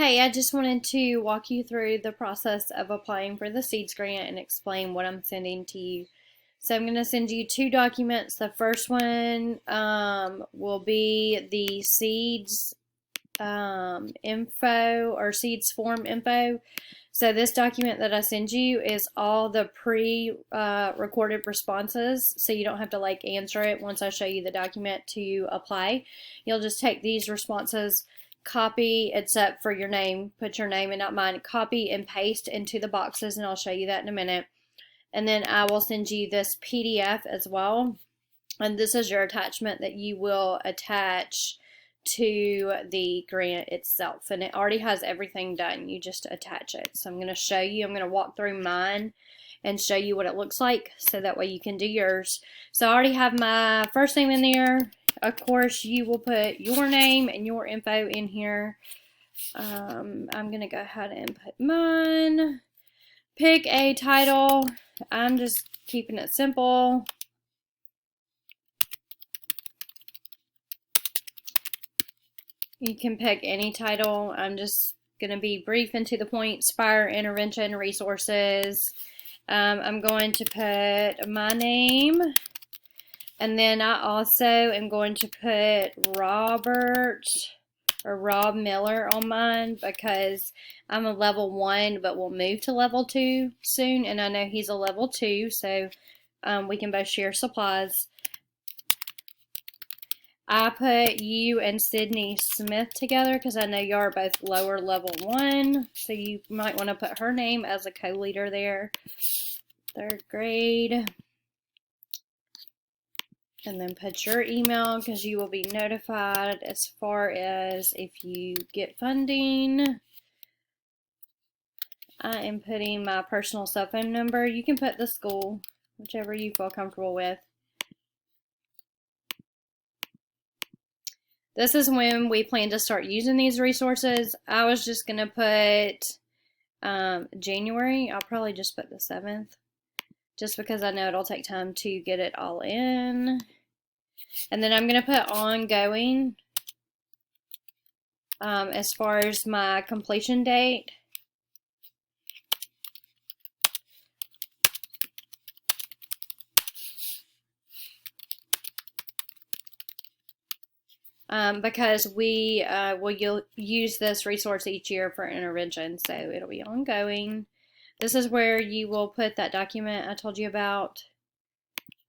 Hey, I just wanted to walk you through the process of applying for the SEEDS grant and explain what I'm sending to you. So I'm going to send you two documents. The first one will be the SEEDS info or SEEDS form info. So this document that I send you is all the pre-recorded responses, so you don't have to like answer it once I show you the document to apply. You'll just take these responses, copy, except for your name, put your name and not mine, copy and paste into the boxes, and I'll show you that in a minute. And then I will send you this PDF as well, and this is your attachment that you will attach to the grant itself, and it already has everything done. You just attach it. So I'm going to show you, I'm going to walk through mine and show you what it looks like so that way you can do yours. So I already have my first name in there. Of course, you will put your name and your info in here. I'm going to go ahead and put mine. Pick a title. I'm just keeping it simple. You can pick any title. I'm just going to be brief and to the point. Fire intervention resources. I'm going to put my name. And then I also am going to put Robert or Rob Miller on mine because I'm a level 1 but will move to level 2 soon. And I know he's a level 2, so we can both share supplies. I put you and Sydney Smith together because I know you are both lower level 1. So you might want to put her name as a co-leader there. 3rd grade. And then put your email because you will be notified as far as if you get funding. I am putting my personal cell phone number. You can put the school, whichever you feel comfortable with. This is when we plan to start using these resources. I was just going to put January. I'll probably just put the 7th. Just because I know it'll take time to get it all in. And then I'm going to put ongoing as far as my completion date. Because we will use this resource each year for intervention, so it'll be ongoing. This is where you will put that document I told you about.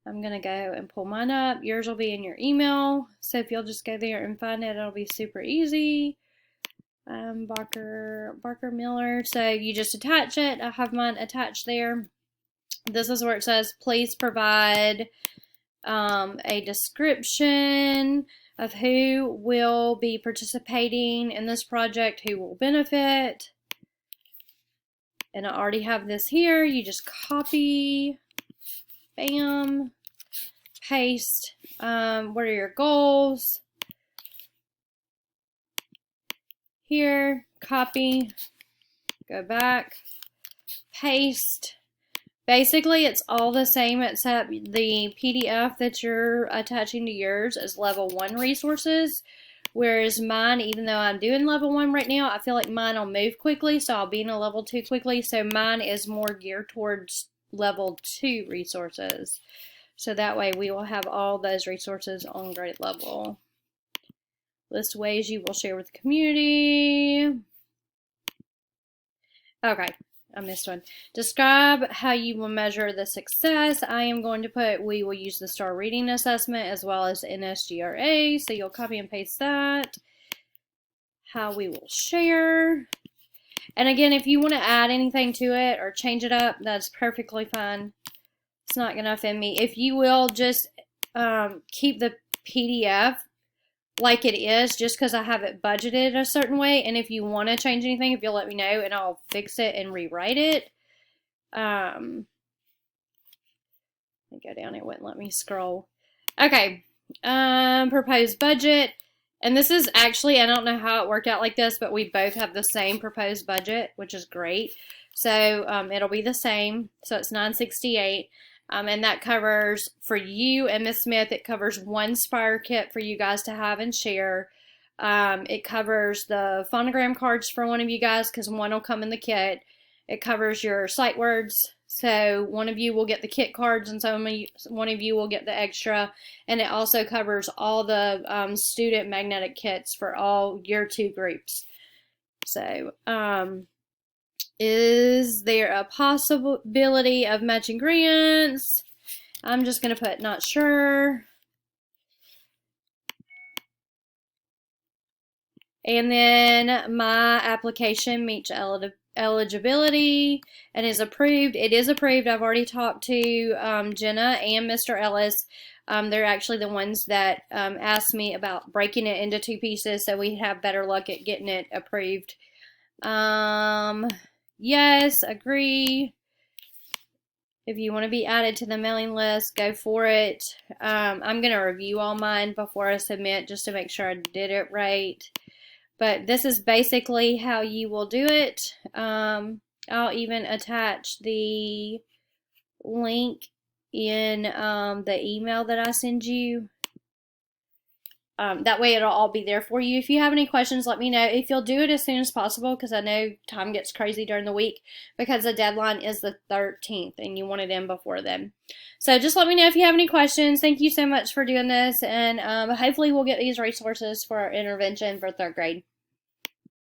I'm going to go and pull mine up. Yours will be in your email, so if you'll just go there and find it, it'll be super easy. Barker Miller, so you just attach it. I have mine attached there. This is where it says, please provide a description of who will be participating in this project, who will benefit. And I already have this here. You just copy, bam, paste. What are your goals? Here, copy, go back, paste. Basically, it's all the same except the PDF that you're attaching to yours is level 1 resources, whereas mine, even though I'm doing level 1 right now, I feel like mine will move quickly, so I'll be in a level 2 quickly, so mine is more geared towards level 2 resources. So that way we will have all those resources on grade level. List ways you will share with the community. Okay. I missed one. Describe how you will measure the success. I am going to put, we will use the STAR reading assessment as well as NSGRA. So you'll copy and paste that. How we will share. And again, if you want to add anything to it or change it up, that's perfectly fine. It's not going to offend me. If you will just keep the PDF like it is, just because I have it budgeted a certain way, and if you want to change anything, if you'll let me know and I'll fix it and rewrite it. Let me go down, it wouldn't let me scroll. Okay, proposed budget, and this is actually, I don't know how it worked out like this, but we both have the same proposed budget, which is great. So it'll be the same, so it's $968. And that covers, for you and Miss Smith, it covers 1 Spire kit for you guys to have and share. It covers the phonogram cards for one of you guys because one will come in the kit. It covers your sight words. So one of you will get the kit cards and one of you will get the extra. And it also covers all the student magnetic kits for all year 2 groups. So, is there a possibility of matching grants? I'm just going to put not sure. And then my application meets eligibility and is approved. It is approved. I've already talked to Jenna and Mr. Ellis. They're actually the ones that asked me about breaking it into 2 pieces so we have better luck at getting it approved. Yes, agree. If you want to be added to the mailing list, go for it. I'm going to review all mine before I submit just to make sure I did it right. But this is basically how you will do it. I'll even attach the link in the email that I send you. That way it'll all be there for you. If you have any questions, let me know. If you'll do it as soon as possible, because I know time gets crazy during the week, because the deadline is the 13th and you want it in before then. So just let me know if you have any questions. Thank you so much for doing this, and hopefully we'll get these resources for our intervention for 3rd grade.